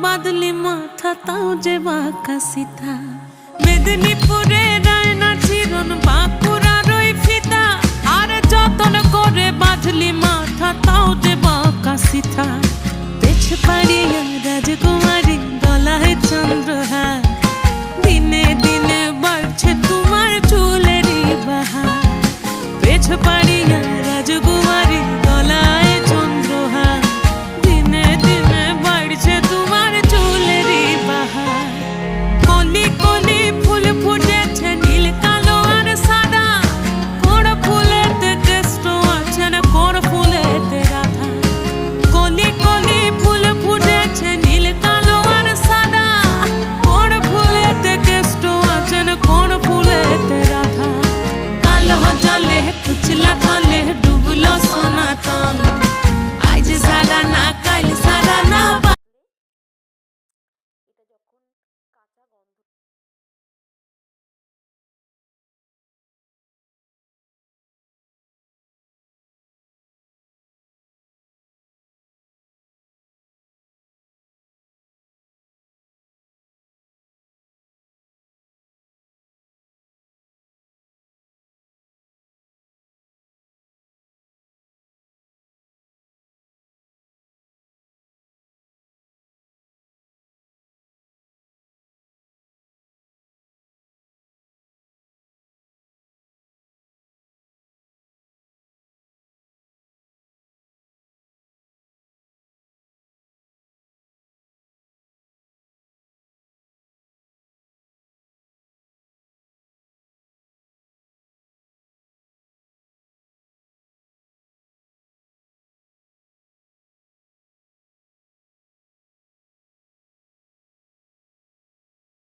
বাদলি মাথা তাও যে বাঁকা সিথা মেদিনীপুরে রায়না চিরন বাঁকুড়ার ওই ফিতা আর যতন করে বাঁধলি মাথা তাও যে বাঁকা সিথা পেছ পাড়িয়া রাজগো